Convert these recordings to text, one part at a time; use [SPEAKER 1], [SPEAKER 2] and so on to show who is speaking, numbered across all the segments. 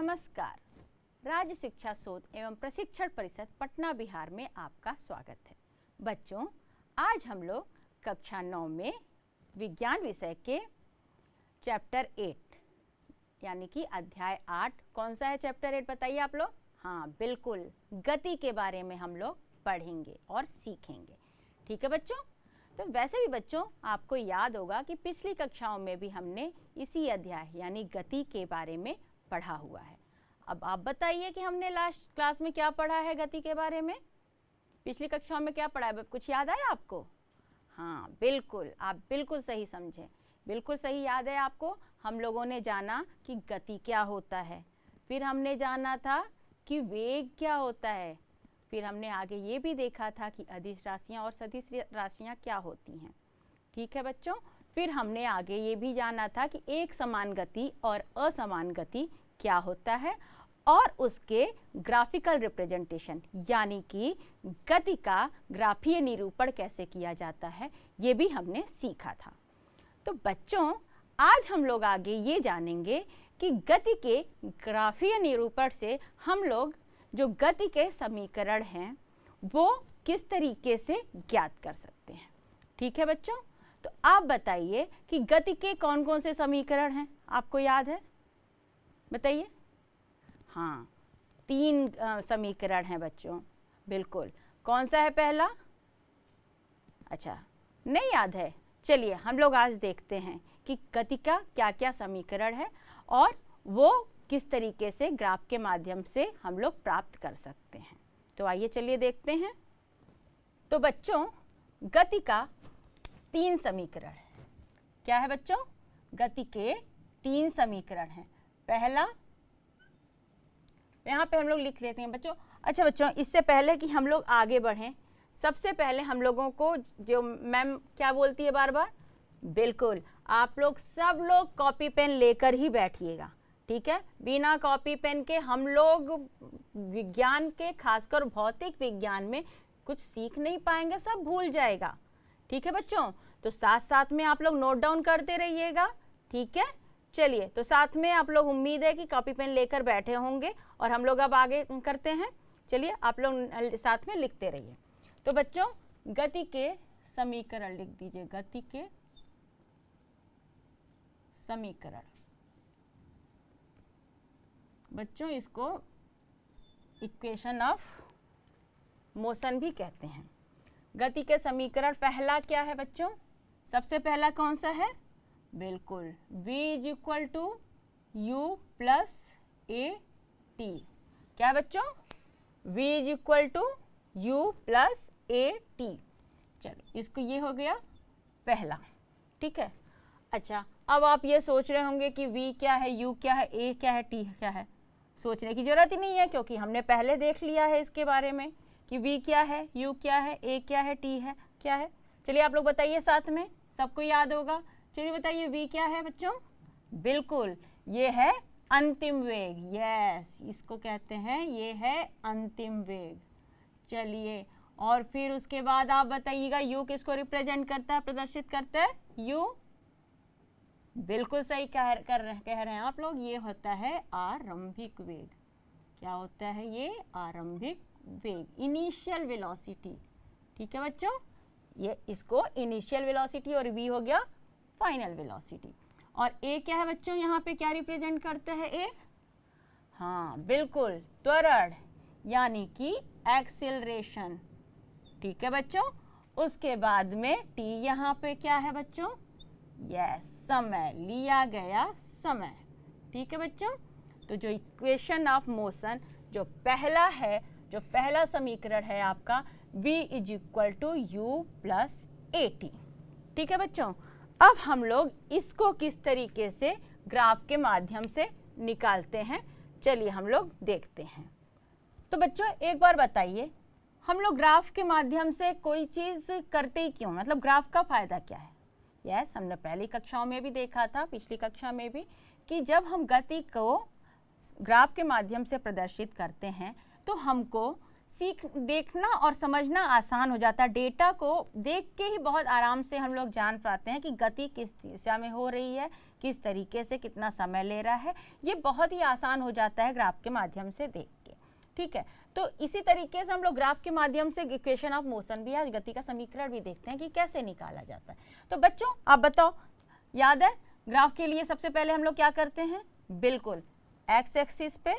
[SPEAKER 1] नमस्कार। राज्य शिक्षा शोध एवं प्रशिक्षण परिषद पटना बिहार में आपका स्वागत है। बच्चों, आज हम लोग कक्षा 9 में विज्ञान विषय के चैप्टर 8 यानी कि अध्याय 8, कौन सा है चैप्टर 8 बताइए आप लोग? हाँ बिल्कुल, गति के बारे में हम लोग पढ़ेंगे और सीखेंगे। ठीक है बच्चों? तो वैसे भी बच्चों आपको याद होगा कि पिछली कक्षाओं में भी हमने इसी अध्याय यानी गति के बारे में पढ़ा हुआ है। अब आप बताइए कि हमने लास्ट क्लास में क्या पढ़ा है गति के बारे में? पिछली कक्षाओं में क्या पढ़ा है? कुछ याद आया आपको? हाँ बिल्कुल, आप बिल्कुल सही समझे, बिल्कुल सही याद है आपको। हम लोगों ने जाना कि गति क्या होता है, फिर हमने जाना था कि वेग क्या होता है, फिर हमने आगे ये भी देखा था कि अदिश राशियाँ और सदिश राशियाँ क्या होती हैं। ठीक है बच्चों, फिर हमने आगे ये भी जाना था कि एक समान गति और असमान गति क्या होता है और उसके ग्राफिकल रिप्रेजेंटेशन यानी कि गति का ग्राफीय निरूपण कैसे किया जाता है, ये भी हमने सीखा था। तो बच्चों आज हम लोग आगे ये जानेंगे कि गति के ग्राफीय निरूपण से हम लोग जो गति के समीकरण हैं वो किस तरीके से ज्ञात कर सकते हैं। ठीक है बच्चों, तो आप बताइए कि गति के कौन कौन से समीकरण हैं, आपको याद है? बताइए। हाँ 3 समीकरण हैं बच्चों, बिल्कुल। कौन सा है पहला? अच्छा नहीं याद है, चलिए हम लोग आज देखते हैं कि गति का क्या क्या समीकरण है और वो किस तरीके से ग्राफ के माध्यम से हम लोग प्राप्त कर सकते हैं। तो आइए चलिए देखते हैं। तो बच्चों गति का 3 समीकरण है। क्या है बच्चों? गति के 3 समीकरण हैं। पहला यहाँ पे हम लोग लिख लेते हैं बच्चों। अच्छा बच्चों, इससे पहले कि हम लोग आगे बढ़ें, सबसे पहले हम लोगों को जो मैम क्या बोलती है बार बार, बिल्कुल आप लोग सब लोग कॉपी पेन लेकर ही बैठिएगा। ठीक है, बिना कॉपी पेन के हम लोग विज्ञान के खासकर भौतिक विज्ञान में कुछ सीख नहीं पाएंगे, सब भूल जाएगा। ठीक है बच्चों, तो साथ साथ में आप लोग नोट डाउन करते रहिएगा। ठीक है, चलिए तो साथ में आप लोग उम्मीद है कि कॉपी पेन लेकर बैठे होंगे और हम लोग अब आगे करते हैं। चलिए आप लोग साथ में लिखते रहिए। तो बच्चों गति के समीकरण लिख दीजिए, गति के समीकरण। बच्चों इसको इक्वेशन ऑफ मोशन भी कहते हैं। गति के समीकरण पहला क्या है बच्चों? सबसे पहला कौन सा है? बिल्कुल v is equal to U plus A T. क्या बच्चों? v is equal to U plus A T. चलो इसको, ये हो गया पहला। ठीक है, अच्छा अब आप ये सोच रहे होंगे कि v क्या है, u क्या है, a क्या है, t क्या है। सोचने की जरूरत ही नहीं है क्योंकि हमने पहले देख लिया है इसके बारे में कि v क्या है, u क्या है, a क्या है, t है क्या है। चलिए आप लोग बताइए साथ में, सबको याद होगा। चलिए बताइए v क्या है बच्चों? बिल्कुल ये है अंतिम वेग। यस, इसको कहते हैं, ये है अंतिम वेग। चलिए और फिर उसके बाद आप बताइएगा u किसको रिप्रेजेंट करता है, प्रदर्शित करता है? u बिल्कुल सही कह रहे हैं आप लोग, ये होता है आरंभिक वेग। क्या होता है ये? आरंभिक वेग, इनिशियल वेलोसिटी। ठीक है बच्चों, ये इसको इनिशियल वेलोसिटी और v हो गया फाइनल वेलोसिटी। और a क्या है बच्चों? यहाँ पे क्या रिप्रेजेंट करते हैं a? हाँ बिल्कुल, त्वरण यानी कि एक्सीलरेशन। ठीक है बच्चों, उसके बाद में t यहाँ पे क्या है बच्चों? यस, समय, लिया गया समय। ठीक है बच्चों, तो जो इक्वेशन ऑफ मोशन जो पहला है, जो पहला समीकरण है आपका v is equal to U plus A T. ठीक है बच्चों, अब हम लोग इसको किस तरीके से ग्राफ के माध्यम से निकालते हैं, चलिए हम लोग देखते हैं। तो बच्चों एक बार बताइए, हम लोग ग्राफ के माध्यम से कोई चीज़ करते ही क्यों, मतलब ग्राफ का फायदा क्या है? यस, हमने पहली कक्षाओं में भी देखा था, पिछली कक्षा में भी, कि जब हम गति को ग्राफ के माध्यम से प्रदर्शित करते हैं तो हमको देखना और समझना आसान हो जाता है। डेटा को देख के ही बहुत आराम से हम लोग जान पाते हैं कि गति किस दिशा में हो रही है, किस तरीके से, कितना समय ले रहा है। ये बहुत ही आसान हो जाता है ग्राफ के माध्यम से देख के, ठीक है। तो इसी तरीके से हम लोग ग्राफ के माध्यम से इक्वेशन ऑफ मोशन भी, आज गति का समीकरण भी देखते हैं कि कैसे निकाला जाता है। तो बच्चों आप बताओ, याद है ग्राफ के लिए सबसे पहले हम लोग क्या करते हैं? बिल्कुल एक्स एक्सिस पे,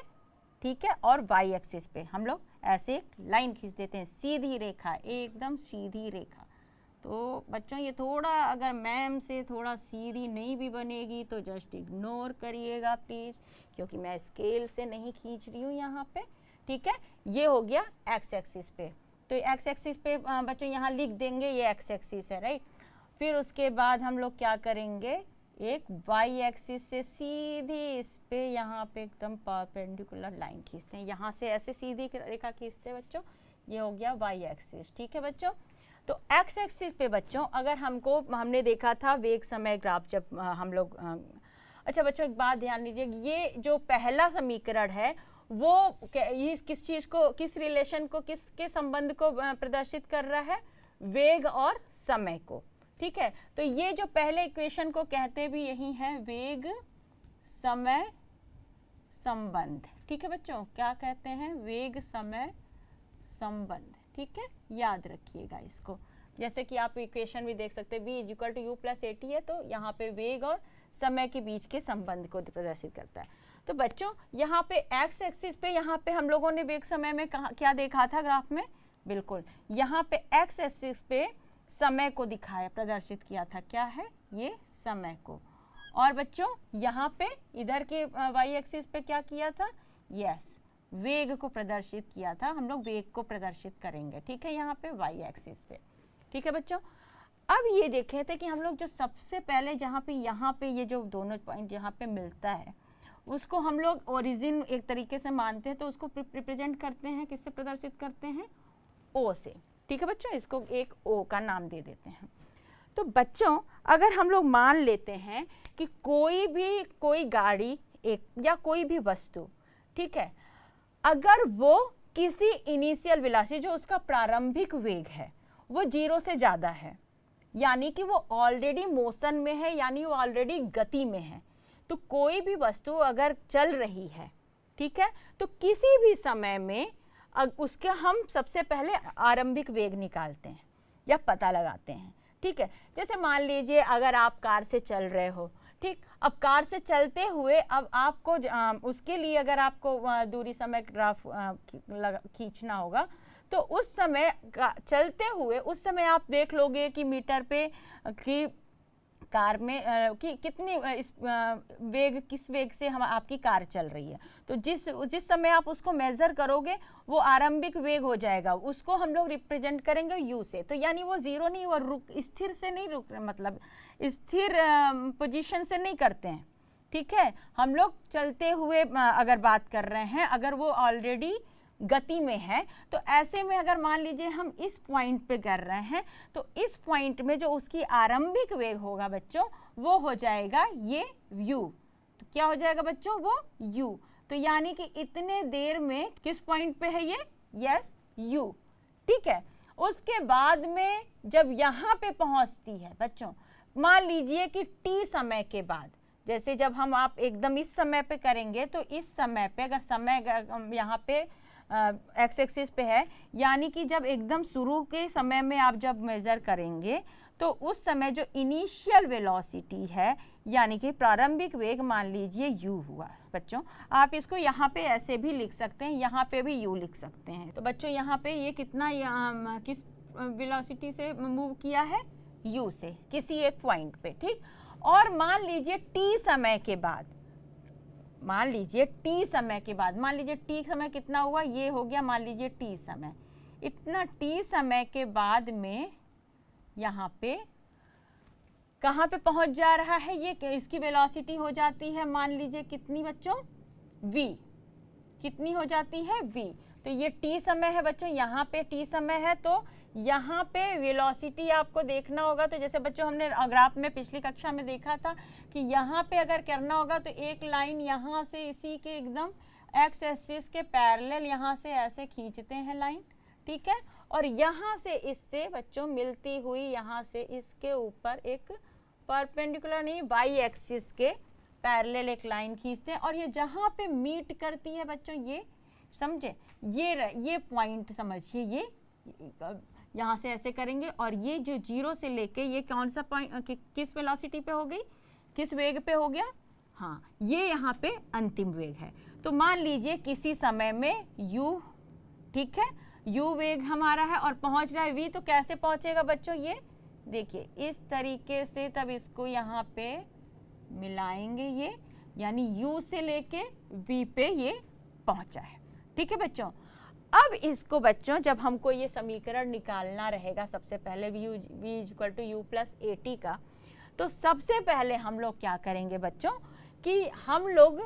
[SPEAKER 1] ठीक है, और वाई एक्सिस पे हम लोग ऐसे एक लाइन खींच देते हैं, सीधी रेखा, एकदम सीधी रेखा। तो बच्चों ये थोड़ा अगर मैम से थोड़ा सीधी नहीं भी बनेगी तो जस्ट इग्नोर करिएगा प्लीज़, क्योंकि मैं स्केल से नहीं खींच रही हूँ यहाँ पे, ठीक है। ये हो गया एक्स एक्सिस पे। तो एक्स एक्सिस पे बच्चों यहाँ लिख देंगे ये एक्स एक्सिस है, राइट। फिर उसके बाद हम लोग क्या करेंगे, एक वाई एक्सिस से सीधी इस पे यहाँ पे एकदम परपेंडिकुलर लाइन खींचते हैं, यहाँ से ऐसे सीधी रेखा खींचते हैं बच्चों। ये हो गया वाई एक्सिस, ठीक है बच्चों। तो एक्स एक्सिस पे बच्चों अगर हमने देखा था वेग समय ग्राफ जब हम लोग अच्छा बच्चों एक बात ध्यान दीजिए, ये जो पहला समीकरण है वो किस चीज़ को, किस रिलेशन को, किसके संबंध को प्रदर्शित कर रहा है? वेग और समय को, ठीक है। तो ये जो पहले इक्वेशन को कहते भी यही है, वेग समय संबंध, ठीक है बच्चों। क्या कहते हैं? वेग समय संबंध, ठीक है, याद रखिएगा इसको। जैसे कि आप इक्वेशन भी देख सकते हैं, v equal to U plus A T है, तो यहाँ पे वेग और समय के बीच के संबंध को प्रदर्शित करता है। तो बच्चों यहाँ पे एक्स एक्सिस पे यहाँ पे हम लोगों ने वेग समय में क्या देखा था ग्राफ में? बिल्कुल यहाँ पे एक्स एक्सिस पे समय को दिखाया, प्रदर्शित किया था, क्या है ये? समय को। और बच्चों यहाँ पे इधर के वाई एक्सिस पे क्या किया था? यस, वेग को प्रदर्शित किया था। हम लोग वेग को प्रदर्शित करेंगे, ठीक है, यहाँ पे वाई एक्सिस पे, ठीक है बच्चों। अब ये देखे थे कि हम लोग जो सबसे पहले जहाँ पे यहाँ पे ये जो दोनों पॉइंट यहाँ पे मिलता है उसको हम लोग ओरिजिन एक तरीके से मानते हैं, तो उसको रिप्रेजेंट करते हैं, किससे प्रदर्शित करते हैं? ओ से, ठीक है बच्चों। इसको एक ओ का नाम दे देते हैं। तो बच्चों अगर हम लोग मान लेते हैं कि कोई गाड़ी एक या कोई भी वस्तु, ठीक है, अगर वो किसी इनिशियल वेलोसिटी, जो उसका प्रारंभिक वेग है, वो 0 से ज़्यादा है, यानी कि वो ऑलरेडी मोशन में है, यानी वो ऑलरेडी गति में है। तो कोई भी वस्तु अगर चल रही है, ठीक है, तो किसी भी समय में उसका हम सबसे पहले आरंभिक वेग निकालते हैं या पता लगाते हैं, ठीक है। जैसे मान लीजिए अगर आप कार से चल रहे हो, ठीक, अब कार से चलते हुए अब आपको उसके लिए अगर आपको दूरी समय ग्राफ खींचना होगा, तो उस समय चलते हुए उस समय आप देख लोगे कि मीटर पे कि कार में कि कितनी वेग, किस वेग से हम आपकी कार चल रही है। तो जिस समय आप उसको मेज़र करोगे वो आरंभिक वेग हो जाएगा, उसको हम लोग रिप्रेजेंट करेंगे यू से। तो यानी वो 0 नहीं, वो स्थिर से नहीं मतलब स्थिर पोजीशन से नहीं करते हैं, ठीक है। हम लोग चलते हुए अगर बात कर रहे हैं, अगर वो ऑलरेडी गति में है, तो ऐसे में अगर मान लीजिए हम इस पॉइंट पे कर रहे हैं, तो इस पॉइंट में जो उसकी आरंभिक वेग होगा बच्चों, वो हो जाएगा ये u। तो क्या हो जाएगा बच्चों? वो u। तो यानी कि इतने देर में किस पॉइंट पे है ये? यस, u, ठीक है। उसके बाद में जब यहाँ पे पहुँचती है बच्चों, मान लीजिए कि t समय के बाद, जैसे जब हम आप एकदम इस समय पे करेंगे, तो इस समय पे अगर समय यहाँ पे एक्स एक्सिस पे है, यानी कि जब एकदम शुरू के समय में आप जब मेज़र करेंगे, तो उस समय जो इनिशियल वेलोसिटी है, यानी कि प्रारंभिक वेग, मान लीजिए u हुआ बच्चों। आप इसको यहाँ पे ऐसे भी लिख सकते हैं, यहाँ पे भी u लिख सकते हैं। तो बच्चों यहाँ पे ये कितना किस वेलोसिटी से मूव किया है? u से, किसी एक पॉइंट पे, ठीक। और मान लीजिए t समय के बाद, मान लीजिए t समय के बाद, मान लीजिए t समय कितना हुआ? ये हो गया मान लीजिए t समय। इतना t समय के बाद में यहाँ पे कहाँ पे पहुँच जा रहा है ये? इसकी वेलोसिटी हो जाती है मान लीजिए कितनी बच्चों? v। कितनी हो जाती है? v। तो ये t समय है बच्चों, यहाँ पे t समय है, तो यहाँ पे वेलोसिटी आपको देखना होगा। तो जैसे बच्चों हमने ग्राफ में पिछली कक्षा में देखा था कि यहाँ पे अगर करना होगा तो एक लाइन यहाँ से इसी के एकदम एक्स एक्सिस के पैरेलल यहाँ से ऐसे खींचते हैं लाइन, ठीक है, और यहाँ से इससे बच्चों मिलती हुई यहाँ से इसके ऊपर एक परपेंडिकुलर नहीं वाई एक्सिस के पैरेलल एक लाइन खींचते हैं, और ये जहाँ पे मीट करती है बच्चों, ये समझे, ये पॉइंट समझिए, ये यहाँ से ऐसे करेंगे, और ये जो जीरो से लेके ये कौन सा पॉइंट किस वेलोसिटी पे हो गई, किस वेग पे हो गया, हाँ ये यहाँ पे अंतिम वेग है। तो मान लीजिए किसी समय में u, ठीक है, u वेग हमारा है और पहुंच रहा है v, तो कैसे पहुंचेगा बच्चों, ये देखिए इस तरीके से, तब इसको यहाँ पे मिलाएंगे, ये यानी u से लेके v पे ये पहुंचा है, ठीक है बच्चों। अब इसको बच्चों जब हमको ये समीकरण निकालना रहेगा सबसे पहले v equal to u plus AT का, तो सबसे पहले हम लोग क्या करेंगे बच्चों कि हम लोग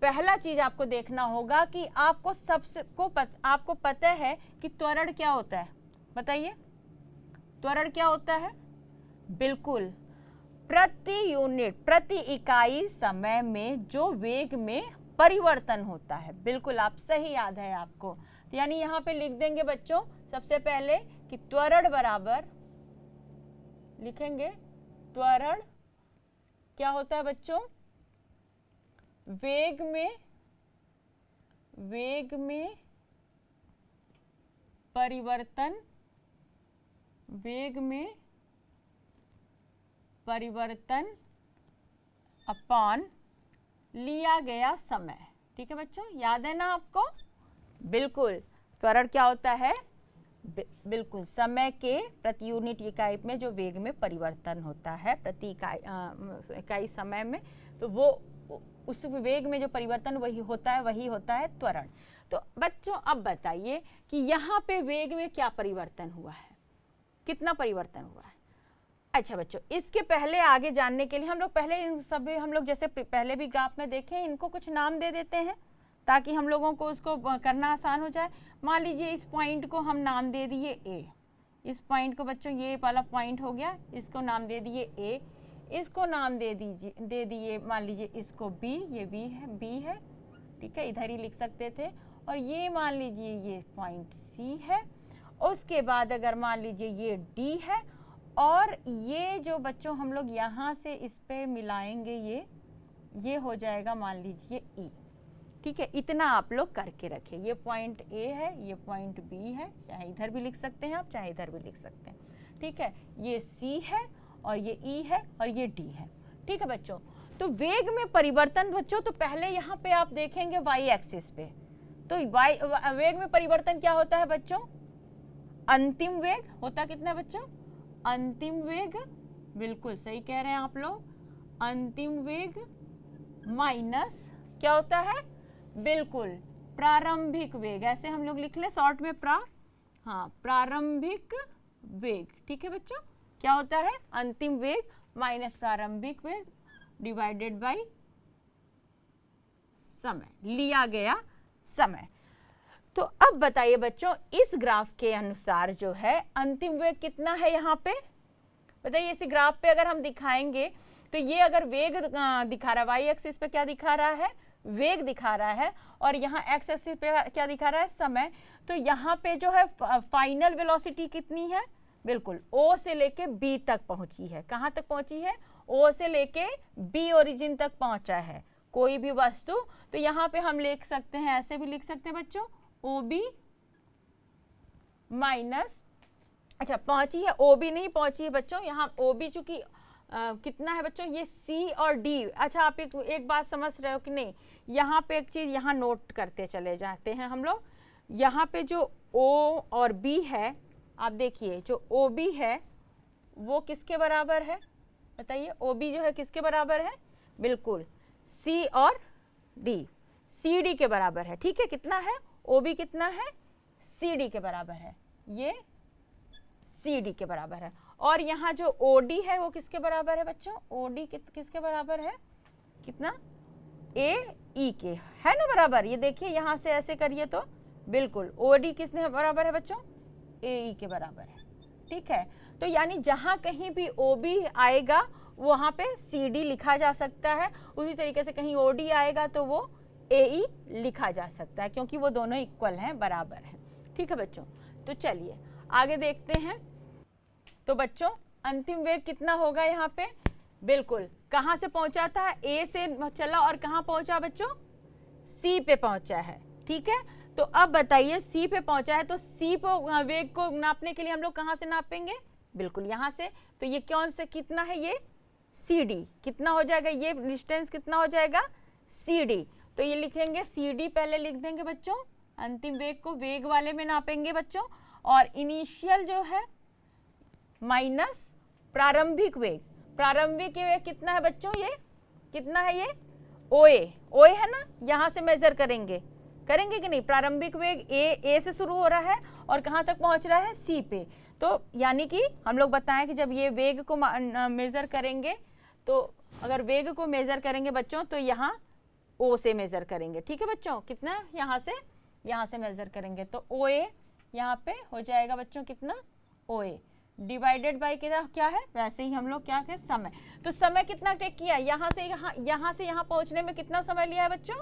[SPEAKER 1] पहला चीज आपको देखना होगा कि आपको पता है कि त्वरण क्या होता है, बताइए त्वरण क्या होता है, बिल्कुल प्रति यूनिट प्रति इकाई समय में जो वेग में परिवर्तन होता है, बिल्कुल आप सही याद है आपको। तो यानी यहाँ पे लिख देंगे बच्चों सबसे पहले कि त्वरण बराबर, लिखेंगे त्वरण क्या होता है बच्चों, वेग में परिवर्तन, वेग में परिवर्तन अपॉन लिया गया समय, ठीक है बच्चों, याद है ना आपको, बिल्कुल त्वरण क्या होता है, बिल्कुल समय के प्रति यूनिट इकाई में जो वेग में परिवर्तन होता है प्रति इकाई समय में, तो वो उस वेग में जो परिवर्तन वही होता है त्वरण। तो बच्चों अब बताइए कि यहाँ पे वेग में क्या परिवर्तन हुआ है, कितना परिवर्तन हुआ है। अच्छा बच्चों, इसके पहले आगे जानने के लिए हम लोग जैसे पहले भी ग्राफ में देखें, इनको कुछ नाम दे देते हैं ताकि हम लोगों को उसको करना आसान हो जाए। मान लीजिए इस पॉइंट को हम नाम दे दिए ए, इस पॉइंट को बच्चों ये वाला पॉइंट हो गया, इसको नाम दे दिए ए, इसको नाम दे दिए मान लीजिए इसको बी, ये बी है, ठीक है, इधर ही लिख सकते थे, और ये मान लीजिए ये पॉइंट सी है, उसके बाद अगर मान लीजिए ये डी है, और ये जो बच्चों हम लोग यहाँ से इस पे मिलाएंगे, ये हो जाएगा मान लीजिए ई, ठीक है, इतना आप लोग करके रखें। ये पॉइंट ए है, ये पॉइंट बी है, चाहे इधर भी लिख सकते हैं आप, चाहे इधर भी लिख सकते हैं, ठीक है, ये सी है और ये ई है और ये डी है, ठीक है बच्चों। तो वेग में परिवर्तन बच्चों, तो पहले यहाँ पे आप देखेंगे वाई एक्सिस पे, तो वेग में परिवर्तन क्या होता है बच्चों, अंतिम वेग होता कितना बच्चों, अंतिम वेग, बिल्कुल सही कह रहे हैं आप लोग, अंतिम वेग माइनस क्या होता है, बिल्कुल प्रारंभिक वेग, ऐसे हम लोग लिख लें शॉर्ट में प्रारंभिक वेग, ठीक है बच्चों, क्या होता है अंतिम वेग माइनस प्रारंभिक वेग डिवाइडेड बाय समय, लिया गया समय। तो अब बताइए बच्चों इस ग्राफ के अनुसार जो है अंतिम वेग कितना है, यहाँ पे बताइए, इस ग्राफ पे अगर हम दिखाएंगे तो ये अगर वेग दिखा रहा है, वाई एक्सिस पे क्या दिखा रहा है, वेग दिखा रहा है, और यहाँ एक्स एक्सिस पे क्या दिखा रहा है, समय। तो यहाँ पे जो है फाइनल वेलोसिटी कितनी है, बिल्कुल ओ से लेके बी तक पहुंची है, कहाँ तक पहुंची है, ओ से लेके बी ओरिजिन तक पहुंचा है कोई भी वस्तु। तो यहाँ पे हम लिख सकते हैं, ऐसे भी लिख सकते हैं बच्चों, ओ बी माइनस, अच्छा पहुंची है, ओ बी नहीं पहुंची है बच्चों, यहाँ ओ बी चूंकि कितना है बच्चों, ये सी और डी। अच्छा आप एक बात समझ रहे हो कि नहीं, यहाँ पे एक चीज यहाँ नोट करते चले जाते हैं हम लोग, यहाँ पे जो ओ और बी है, आप देखिए जो ओ बी है वो किसके बराबर है, बताइए ओ बी जो है किसके बराबर है, बिल्कुल सी और डी, सी डी के बराबर है, ठीक है, कितना है ओ बी कितना है, सी डी के बराबर है, ये सी डी के बराबर है। और यहाँ जो ओ डी है वो किसके बराबर है बच्चों, ओ डी किसके बराबर है, कितना, ए ई के, है ना बराबर। ये देखिए यहाँ से ऐसे करिए तो बिल्कुल ओ डी किसने बराबर है बच्चों, ए ई के बराबर है, ठीक है। तो यानी जहाँ कहीं भी ओ बी आएगा वहाँ पे सी डी लिखा जा सकता है, उसी तरीके से कहीं ओ डी आएगा तो वो AE लिखा जा सकता है क्योंकि वो दोनों इक्वल हैं, बराबर हैं। ठीक है बच्चों, तो चलिए आगे देखते हैं। तो बच्चों अंतिम वेग कितना होगा यहाँ पे? बिल्कुल, कहाँ से पहुंचा था? A से चला और कहाँ पहुंचा बच्चों? C पे पहुंचा है। ठीक है, तो अब बताइए C पे पहुंचा है तो C को वेग को नापने के लिए हम लोग कहाँ से नापेंगे? बिल्कुल यहाँ से। तो ये कौन से कितना है? ये CD कितना हो जाएगा? ये डिस्टेंस कितना हो जाएगा? CD। तो ये लिखेंगे CD, पहले लिख देंगे बच्चों, अंतिम वेग को वेग वाले में नापेंगे बच्चों, और इनिशियल जो है माइनस प्रारंभिक वेग। प्रारंभिक वेग कितना है बच्चों? ये कितना है? ये OA है ना, यहाँ से मेजर करेंगे कि नहीं? प्रारंभिक वेग A से शुरू हो रहा है और कहाँ तक पहुँच रहा है? C पे। तो यानी कि हम लोग बताएं कि जब ये वेग को मेजर करेंगे, तो अगर वेग को मेजर करेंगे बच्चों तो यहाँ O से मेजर करेंगे। ठीक है बच्चों, कितना? यहाँ से मेजर करेंगे तो OA यहाँ पे हो जाएगा बच्चों कितना? OA डिवाइडेड बाई क्या है? वैसे ही हम लोग क्या कहें? समय। तो समय कितना टेक किया? यहाँ से यहाँ पहुँचने में कितना समय लिया है बच्चों?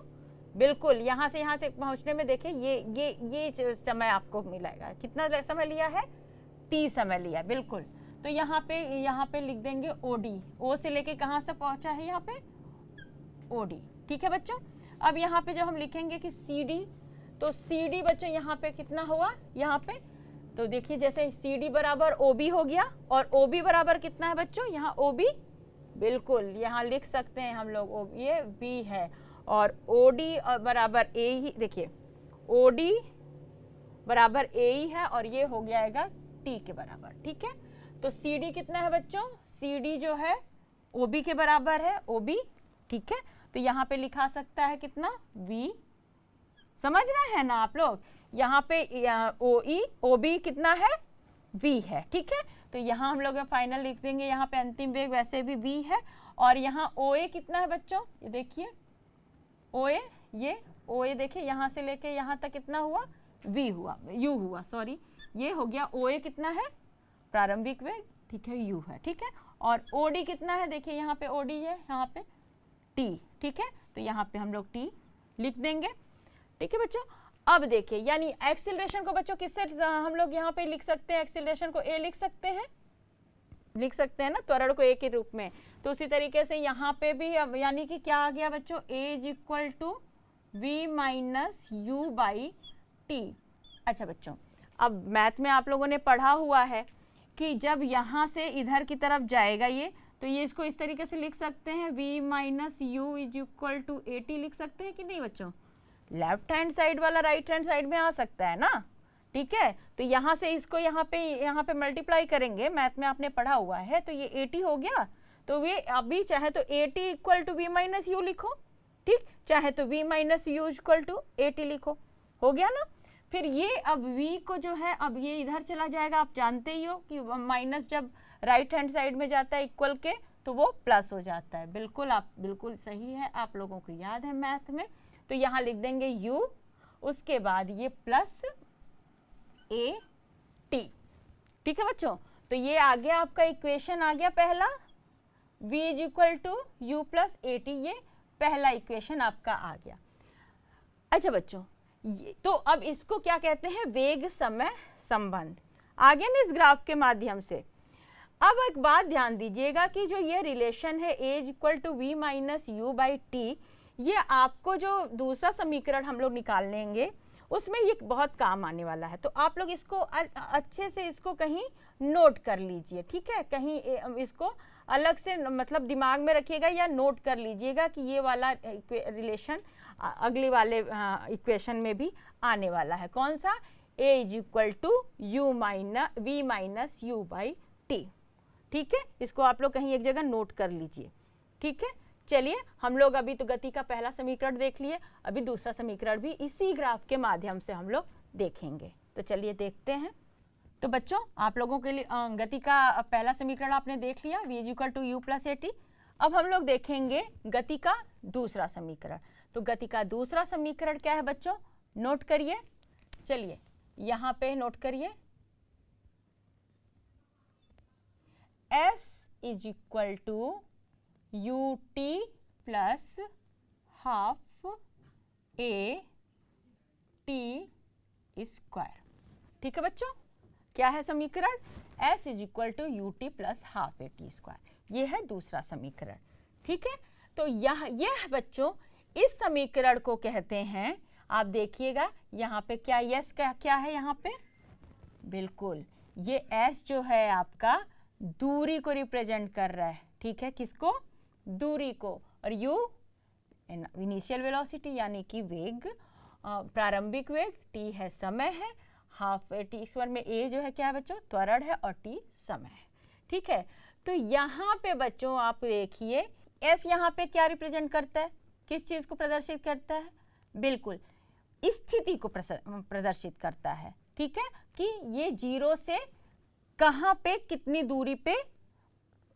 [SPEAKER 1] बिल्कुल, यहाँ से पहुँचने में देखिए ये समय आपको मिलेगा। कितना समय लिया है? T समय लिया। बिल्कुल, तो यहाँ पे लिख देंगे OD। O से लेके कहाँ से पहुँचा है? यहाँ पे OD। ठीक है बच्चों, अब यहाँ पे जब हम लिखेंगे कि CD, तो CD बच्चों यहाँ पे कितना हुआ? यहाँ पे तो देखिए जैसे CD बराबर OB हो गया, और OB बराबर कितना है बच्चों? यहाँ OB, बिल्कुल यहाँ लिख सकते हैं हम लोग, ये B है, और OD बराबर A ही, देखिए OD बराबर A ही है, और ये हो जाएगा T के बराबर। ठीक है, तो CD कितना है बच्चों? CD जो है OB के बराबर है, OB। ठीक है, तो यहाँ पे लिखा सकता है कितना? V। समझ रहे हैं ना आप लोग? यहाँ पे OE OB कितना है? V है। ठीक है, तो यहाँ हम लोग फाइनल लिख देंगे, यहाँ पे अंतिम वेग वैसे भी V है, और यहाँ OA कितना है बच्चों? ये देखिए OA, ये OA देखिए यहाँ से लेके यहाँ तक कितना हुआ? V हुआ, U हुआ, सॉरी, ये हो गया OA कितना है? प्रारंभिक वेग। ठीक है, U है। ठीक है, और OD कितना है? देखिए यहाँ पे OD है, यहाँ पे T। ठीक है, तो यहाँ पे हम लोग T लिख देंगे। ठीक है बच्चों, अब देखिए यानी एक्सीलरेशन को बच्चों किससे हम लोग यहाँ पे लिख सकते हैं? एक्सीलरेशन को A लिख सकते हैं ना, त्वरण को A के रूप में। तो उसी तरीके से यहाँ पे भी अब यानी कि क्या आ गया बच्चों? A is equal to V minus U by T। अच्छा बच्चों, अब मैथ में आप लोगों ने पढ़ा हुआ है कि जब यहाँ से इधर की तरफ जाएगा ये, तो ये इसको इस तरीके से लिख सकते हैं, V minus U is equal to AT लिख सकते हैं कि नहीं बच्चों? लेफ्ट हैंड साइड वाला राइट हैंड साइड में आ सकता है ना। ठीक है, तो यहाँ से इसको यहाँ पे मल्टीप्लाई करेंगे, मैथ में आपने पढ़ा हुआ है, तो ये 80 हो गया। तो ये अभी चाहे तो 80 equal to V minus U लिखो, ठीक, चाहे तो V minus U equal to 80 लिखो, हो गया ना। फिर ये अब V को जो है अब ये इधर चला जाएगा, आप जानते ही हो कि माइनस जब राइट हैंड साइड में जाता है इक्वल के तो वो प्लस हो जाता है। बिल्कुल, आप बिल्कुल सही है, आप लोगों को याद है मैथ में। तो यहाँ लिख देंगे U, उसके बाद ये प्लस AT। ठीक है बच्चों, तो ये आ गया आपका इक्वेशन, आ गया पहला, V is equal to U plus AT, ये पहला इक्वेशन आपका आ गया। अच्छा बच्चों, तो अब इसको क्या कहते हैं? वेग समय संबंध। आगे ना इस ग्राफ के माध्यम से। अब एक बात ध्यान दीजिएगा कि जो ये रिलेशन है A is equal to V minus U by T, ये आपको जो दूसरा समीकरण हम लोग निकाल लेंगे उसमें ये बहुत काम आने वाला है। तो आप लोग इसको अच्छे से इसको कहीं नोट कर लीजिए। ठीक है, कहीं इसको अलग से मतलब दिमाग में रखिएगा या नोट कर लीजिएगा कि ये वाला रिलेशन अगले वाले इक्वेशन में भी आने वाला है। कौन सा? A is equal to V minus U by T। ठीक है, इसको आप लोग कहीं एक जगह नोट कर लीजिए। ठीक है, चलिए हम लोग अभी तो गति का पहला समीकरण देख लिए, अभी दूसरा समीकरण भी इसी ग्राफ के माध्यम से हम लोग देखेंगे। तो चलिए देखते हैं। तो बच्चों आप लोगों के लिए गति का पहला समीकरण आपने देख लिया, V is equal to U plus AT। अब हम लोग देखेंगे गति का दूसरा समीकरण। तो गति का दूसरा समीकरण क्या है बच्चों? नोट करिए, चलिए यहाँ पे नोट करिए, S is equal to UT plus half A T square. ठीक है बच्चों, क्या है समीकरण? S is equal to U T plus half A T square. ये है दूसरा समीकरण। ठीक है, तो यह बच्चों इस समीकरण को कहते हैं, आप देखिएगा यहाँ पे क्या यस क्या है यहाँ पे, बिल्कुल ये S जो है आपका दूरी को रिप्रेजेंट कर रहा है। ठीक है, किसको? दूरी को। और U इनिशियल वेलोसिटी यानी कि वेग, प्रारंभिक वेग, T है समय है, हाफ टी स्क्वायर में A जो है क्या है बच्चों? त्वरण है, और T समय है। ठीक है, तो यहाँ पे बच्चों आप देखिए S यहाँ पे क्या रिप्रेजेंट करता है, किस चीज को प्रदर्शित करता है? बिल्कुल स्थिति को प्रदर्शित करता है। ठीक है, कि ये 0 से कहाँ पे कितनी दूरी पे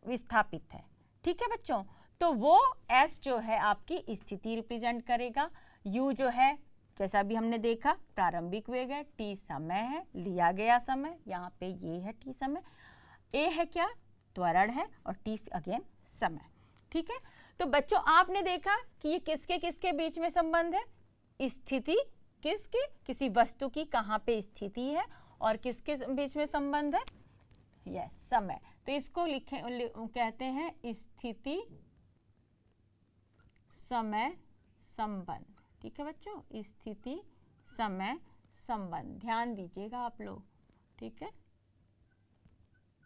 [SPEAKER 1] विस्थापित है। ठीक है बच्चों, तो वो S जो है आपकी स्थिति रिप्रेजेंट करेगा, U जो है जैसा भी हमने देखा प्रारंभिक वेग है, T समय है, लिया गया समय, यहाँ पे ये है T समय, A है क्या? त्वरण है, और T अगेन समय। ठीक है, तो बच्चों आपने देखा कि ये किसके किसके बीच में संबंध है? स्थिति किसकी? किसी वस्तु की कहाँ पे स्थिति है, और किसके बीच में संबंध है? यस, समय। तो इसको कहते हैं स्थिति समय संबंध। ठीक है बच्चों, स्थिति समय संबंध, ध्यान दीजिएगा आप लोग। ठीक है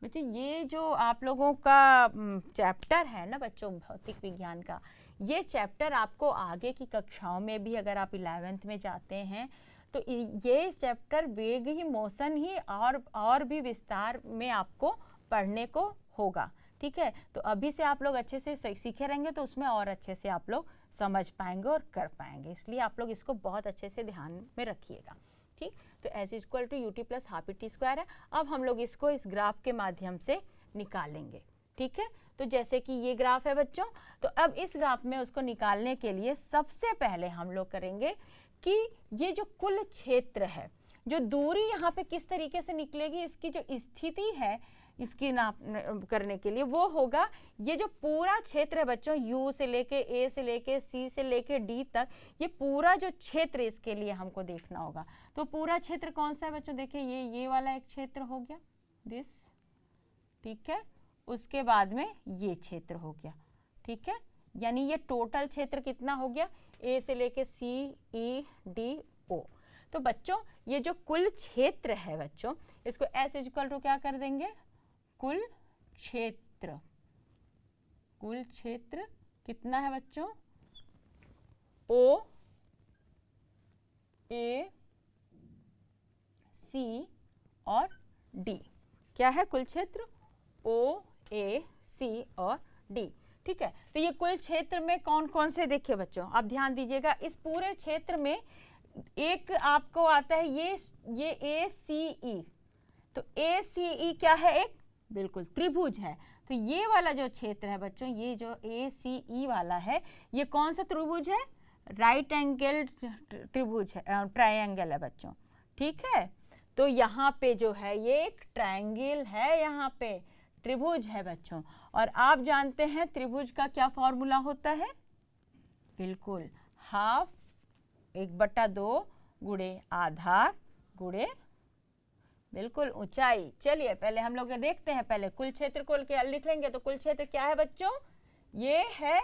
[SPEAKER 1] बच्चे, ये जो आप लोगों का चैप्टर है ना बच्चों भौतिक विज्ञान का, ये चैप्टर आपको आगे की कक्षाओं में भी, अगर आप 11th में जाते हैं तो ये चैप्टर वेग ही, मोशन ही और भी विस्तार में आपको पढ़ने को होगा। ठीक है, तो अभी से आप लोग अच्छे से सीखे रहेंगे तो उसमें और अच्छे से आप लोग समझ पाएंगे और कर पाएंगे, इसलिए आप लोग इसको बहुत अच्छे से ध्यान में रखिएगा। ठीक, तो S equal to U T plus half T square है। अब हम लोग इसको इस ग्राफ के माध्यम से निकालेंगे। ठीक है, तो जैसे कि ये ग्राफ है बच्चों, तो अब इस ग्राफ में उसको निकालने के लिए सबसे पहले हम लोग करेंगे कि ये जो कुल क्षेत्र है, जो दूरी यहाँ पे किस तरीके से निकलेगी, इसकी जो स्थिति है इसकी नाप करने के लिए वो होगा, ये जो पूरा क्षेत्र है बच्चों, U से लेके A से लेके C से लेके D तक, ये पूरा जो क्षेत्र इसके लिए हमको देखना होगा। तो पूरा क्षेत्र कौन सा है बच्चों? देखिए ये वाला एक क्षेत्र हो गया, दिस। ठीक है, उसके बाद में ये क्षेत्र हो गया। ठीक है, यानी ये टोटल क्षेत्र कितना हो गया? A से लेके C E D O। तो बच्चों ये जो कुल क्षेत्र है बच्चों, इसको S इक्वल टू क्या कर देंगे? कुल क्षेत्र। कुल क्षेत्र कितना है बच्चों? O A C और D। क्या है कुल क्षेत्र? O A C और D। ठीक है, तो ये कुल क्षेत्र में कौन कौन से, देखिए बच्चों आप ध्यान दीजिएगा, इस पूरे क्षेत्र में एक आपको आता है ये ACE। तो ACE क्या है? एक बिल्कुल त्रिभुज है। तो ये वाला जो क्षेत्र है बच्चों, ये जो ACE वाला है, ये कौन सा त्रिभुज है? राइट एंगल त्रिभुज है, ट्रायंगल है बच्चों। ठीक है, तो यहाँ पे जो है ये एक ट्रायंगल है, यहाँ पे त्रिभुज है बच्चों। और आप जानते हैं त्रिभुज का क्या फॉर्मूला होता है? बिल्कुल हाफ 1/2 गुणे आधार गुणे बिल्कुल ऊंचाई। चलिए पहले हम लोग देखते हैं, पहले कुल क्षेत्र को लिख लेंगे। तो कुल क्षेत्र क्या है बच्चों? ये है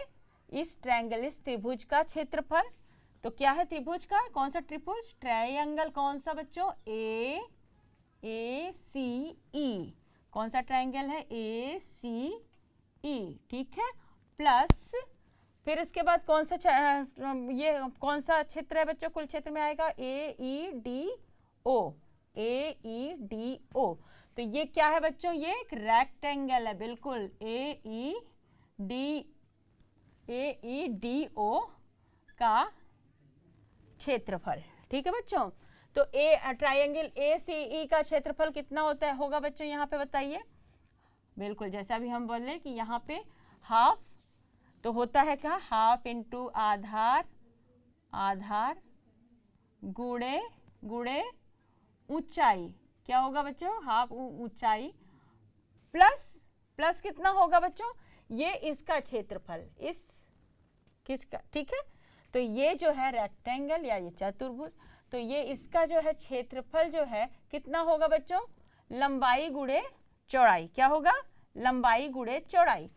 [SPEAKER 1] इस ट्रायंगल, इस त्रिभुज का क्षेत्रफल। तो क्या है त्रिभुज का? कौन सा त्रिभुज? ट्रायंगल कौन सा बच्चों? ACE। कौन सा ट्रायंगल है? ACE। ठीक है, प्लस फिर इसके बाद कौन सा ये कौन सा क्षेत्र है बच्चों? कुल क्षेत्र में आएगा AEDO। AEDO। तो ये क्या है बच्चों? ये एक रेक्टेंगल है, बिल्कुल AEDO का क्षेत्रफल। ठीक है बच्चों, तो ट्रायंगल ACE का क्षेत्रफल कितना होता है होगा बच्चों? यहाँ पे बताइए। बिल्कुल जैसा भी हम बोले कि यहाँ पे हाफ, तो होता है क्या? हाफ इंटू आधार गुणे ऊंचाई। क्या होगा बच्चों? हाफ ऊंचाई प्लस कितना होगा बच्चों? ये इसका क्षेत्रफल, इस किसका। ठीक है, तो ये जो है रेक्टेंगल या ये चतुर्भुज, तो ये इसका जो है क्षेत्रफल जो है कितना होगा बच्चों, लंबाई गुणे चौड़ाई। क्या होगा, लंबाई गुणे चौड़ाई।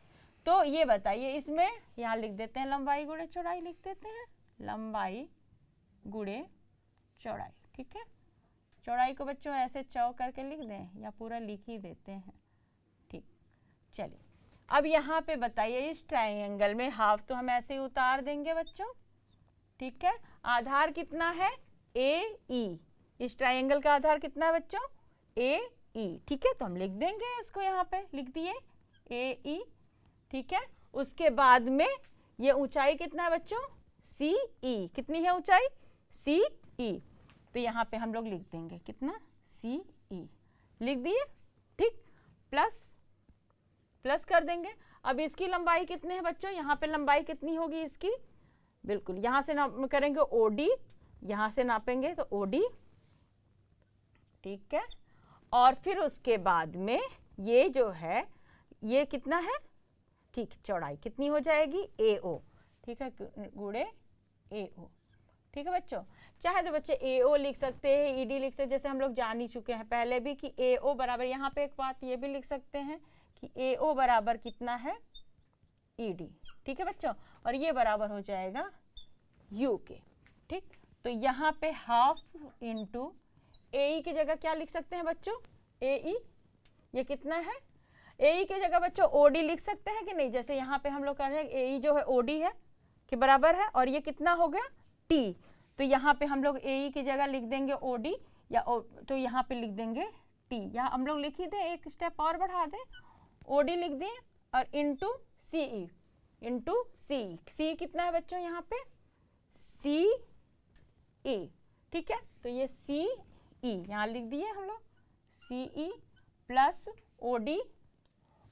[SPEAKER 1] तो ये बताइए इसमें, यहाँ लिख देते हैं लंबाई गुणे चौड़ाई, लिख देते हैं लंबाई गुणे चौड़ाई। ठीक है, चौड़ाई को बच्चों ऐसे चौ करके लिख दें या पूरा लिख ही देते हैं। ठीक, चलिए अब यहाँ पे बताइए इस ट्रायंगल में हाफ तो हम ऐसे ही उतार देंगे बच्चों। ठीक है, आधार कितना है, ए ई। इस ट्रायंगल का आधार कितना है बच्चों, ए ई। ठीक है, तो हम लिख देंगे इसको, यहाँ पे लिख दिए ए ई। ठीक है, उसके बाद में ये ऊंचाई कितना है बच्चों, सी ई। कितनी है ऊंचाई, सी ई। तो यहाँ पे हम लोग लिख देंगे कितना, सी ई लिख दिए। ठीक, प्लस प्लस कर देंगे। अब इसकी लंबाई कितने है बच्चों, यहाँ पे लंबाई कितनी होगी इसकी, बिल्कुल यहाँ से नाप करेंगे ओडी, यहाँ से नापेंगे तो ओडी। ठीक है, और फिर उसके बाद में ये जो है ये कितना है, ठीक, चौड़ाई कितनी हो जाएगी, ए ओ। ठीक है, गुणे ए ओ। ठीक है बच्चों, चाहे तो बच्चे ए ओ लिख सकते हैं, ई डी लिख सकते हैं, जैसे हम लोग जान ही चुके हैं पहले भी कि ए ओ बराबर, यहाँ पे एक बात ये भी लिख सकते हैं कि ए ओ बराबर कितना है, ई डी। ठीक है बच्चों, और ये बराबर हो जाएगा यू के। ठीक, तो यहाँ पे हाफ इंटू ए ई की जगह क्या लिख सकते हैं बच्चों, ए ई। ये कितना है, ए ई की जगह बच्चों ओ डी लिख सकते हैं कि नहीं, जैसे यहाँ पे हम लोग कर रहे हैं ए ई जो है ओ डी है के बराबर है, और ये कितना हो गया टी। तो यहाँ पे हम लोग ए ई की जगह लिख देंगे ओ डी, या तो यहाँ पे लिख देंगे टी। यहाँ हम लोग लिख ही दें, एक स्टेप और बढ़ा दें, ओ डी लिख दें और इंटू सी ई, इंटू सी। सी कितना है बच्चों यहाँ पे, सी ई। ठीक है, तो ये सी ई यहाँ लिख दिए हम लोग, C E plus O D,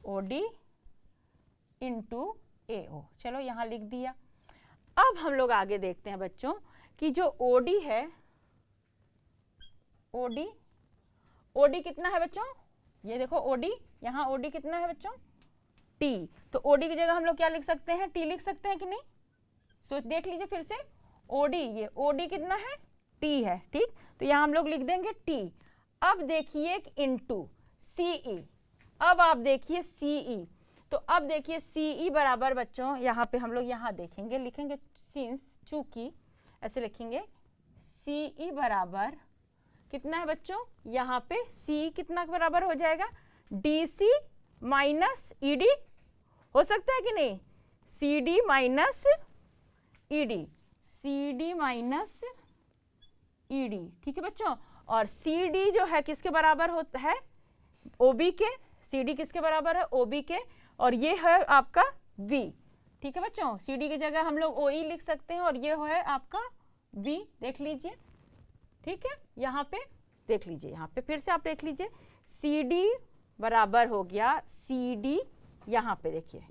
[SPEAKER 1] O D into A O. चलो यहाँ लिख दिया। अब हम लोग आगे देखते हैं बच्चों कि जो ओडी है, ओडी, ओडी कितना है बच्चों, ये देखो ओडी, यहाँ ओडी कितना है बच्चों, टी। तो ओडी की जगह हम लोग क्या लिख सकते हैं, टी लिख सकते हैं कि नहीं, सो देख लीजिए फिर से, ओडी, ये ओडी कितना है, टी है। ठीक, तो यहाँ हम लोग लिख देंगे टी। अब देखिए इनटू सीई, अब आप देखिए सीई, तो अब देखिए सीई बराबर बच्चों, यहाँ पे हम लोग यहाँ देखेंगे, लिखेंगे सिंस, चूंकि ऐसे लिखेंगे, सीई बराबर कितना है बच्चों, यहाँ पे सी कितना बराबर हो जाएगा, D C minus E D. हो सकता है कि नहीं, C D minus E D, C D minus E D. ठीक है बच्चों, और सी डी जो है किसके बराबर होता है, ओ बी के। सी डी किसके बराबर है, ओ बी के, और ये है आपका V। ठीक है बच्चों, सी डी की जगह हम लोग ओ ई लिख सकते हैं, और ये है आपका V, देख लीजिए। ठीक है, यहाँ पे देख लीजिए, यहाँ पे फिर से आप देख लीजिए, सी डी बराबर हो गया सी डी, यहाँ पे देखिए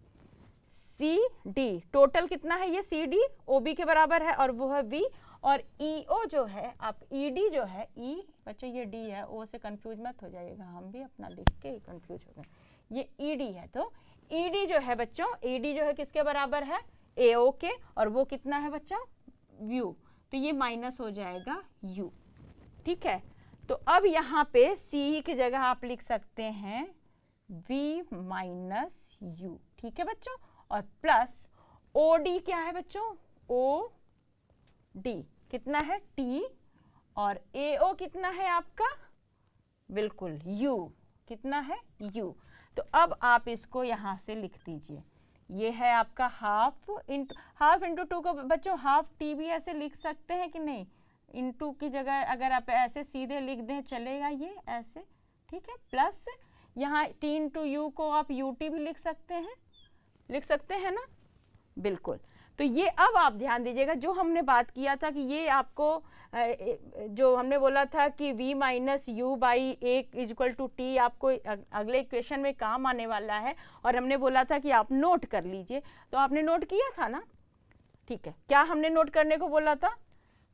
[SPEAKER 1] सी डी, टोटल कितना है ये, सी डी ओ बी के बराबर है और वो है V, और ई ओ जो है आप ई डी जो है, ई बच्चों ये डी है, ओ से कंफ्यूज मत हो जाइएगा, हम भी अपना लिख के ही कंफ्यूज हो गए, ये ई डी है। तो ई डी जो है बच्चों, ई डी जो है किसके बराबर है, ए ओ के, और वो कितना है बच्चों, यू। तो ये माइनस हो जाएगा यू। ठीक है, तो अब यहाँ पे सी की जगह आप लिख सकते हैं वी माइनस यू। ठीक है बच्चों, और प्लस ओ डी क्या है बच्चों, ओ डी कितना है टी, और ए ओ कितना है आपका, बिल्कुल यू, कितना है यू। तो अब आप इसको यहाँ से लिख दीजिए, ये है आपका हाफ इंटू टू को बच्चों हाफ टी भी ऐसे लिख सकते हैं कि नहीं, इंटू की जगह अगर आप ऐसे सीधे लिख दें चलेगा ये ऐसे। ठीक है, प्लस यहाँ टी इंटू यू को आप यू टी भी लिख सकते हैं ना, बिल्कुल। तो ये अब आप ध्यान दीजिएगा, जो हमने बात किया था कि ये आपको जो हमने बोला था कि v minus U by A equal to T आपको अगले इक्वेशन में काम आने वाला है, और हमने बोला था कि आप नोट कर लीजिए, तो आपने नोट किया था ना। ठीक है, क्या हमने नोट करने को बोला था,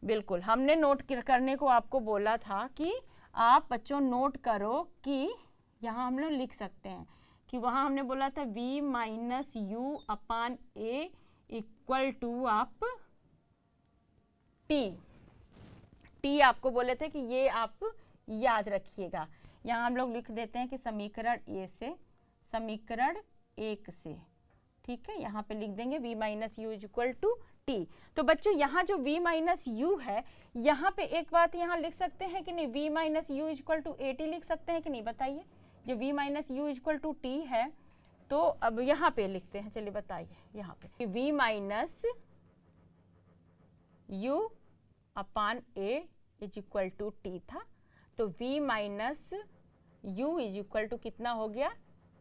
[SPEAKER 1] बिल्कुल हमने नोट करने को आपको बोला था कि आप बच्चों नोट करो कि यहाँ हम लोग लिख सकते हैं कि वहाँ हमने बोला था v minus U upon A equal to आप टी आपको बोले थे कि ये आप याद रखिएगा। यहाँ हम लोग लिख देते हैं कि समीकरण ए से, समीकरण 1 से, ठीक है, यहाँ पे लिख देंगे v minus U is equal to T. तो बच्चों यहाँ जो v माइनस यू है, यहाँ पे एक बात यहाँ लिख सकते हैं कि नहीं, v minus U is equal to A T लिख सकते हैं कि नहीं, बताइए। जो v minus U is equal to T है, तो अब यहाँ पे लिखते हैं, चलिए बताइए। यहाँ पे v minus U upon A is equal to T था, तो v minus U is equal to कितना हो गया,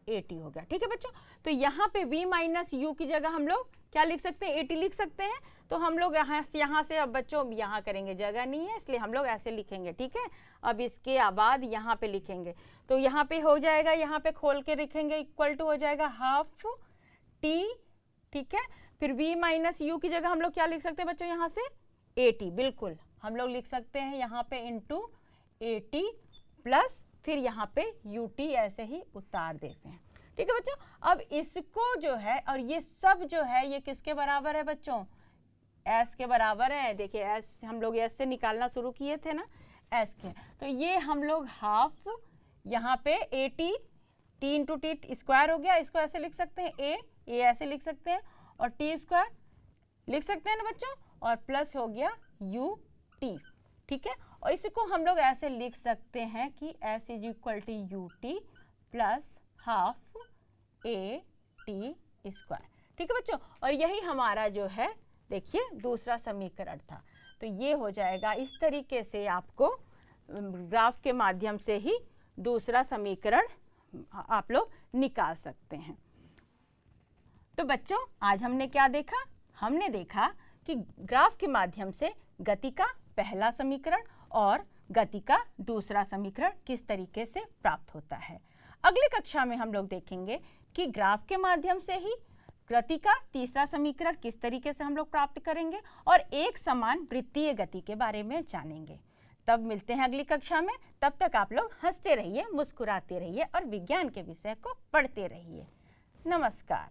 [SPEAKER 1] ए टी हो गया। ठीक है बच्चों, तो यहाँ पे v माइनस यू की जगह हम लोग क्या लिख सकते हैं, ए टी लिख सकते हैं। तो हम लोग यहाँ से अब बच्चों यहाँ करेंगे, जगह नहीं है इसलिए हम लोग ऐसे लिखेंगे, ठीक है। अब इसके बाद यहाँ पे लिखेंगे, तो यहाँ पे हो जाएगा, यहाँ पे खोल के लिखेंगे, इक्वल टू हो जाएगा हाफ टी, ठीक है। फिर v माइनस यू की जगह हम लोग क्या लिख सकते हैं बच्चों, यहाँ से ए टी, बिल्कुल हम लोग लिख सकते हैं यहाँ पे इंटू ए टी प्लस फिर यहाँ पे यू टी ऐसे ही उतार देते हैं। ठीक है बच्चों, अब इसको जो है, और ये सब जो है ये किसके बराबर है बच्चों, एस के बराबर है। देखिए एस हम लोग एस से निकालना शुरू किए थे ना, एस के, तो ये हम लोग हाफ यहाँ पे A T, T into T square हो गया, इसको ऐसे लिख सकते हैं ए ऐसे लिख सकते हैं, और टी स्क्वायर लिख सकते हैं ना बच्चों, और प्लस हो गया यू टी, ठीक है। और इसको हम लोग ऐसे लिख सकते हैं कि S is equal to U T plus half A T square, ठीक है बच्चों। और यही हमारा जो है देखिए दूसरा समीकरण था। तो ये हो जाएगा, इस तरीके से आपको ग्राफ के माध्यम से ही दूसरा समीकरण आप लोग निकाल सकते हैं। तो बच्चों आज हमने क्या देखा, हमने देखा कि ग्राफ के माध्यम से गति का पहला समीकरण और गति का दूसरा समीकरण किस तरीके से प्राप्त होता है। अगली कक्षा में हम लोग देखेंगे कि ग्राफ के माध्यम से ही गति का तीसरा समीकरण किस तरीके से हम लोग प्राप्त करेंगे, और एक समान वृत्तीय गति के बारे में जानेंगे। तब मिलते हैं अगली कक्षा में, तब तक आप लोग हंसते रहिए, मुस्कुराते रहिए और विज्ञान के विषय को पढ़ते रहिए। नमस्कार।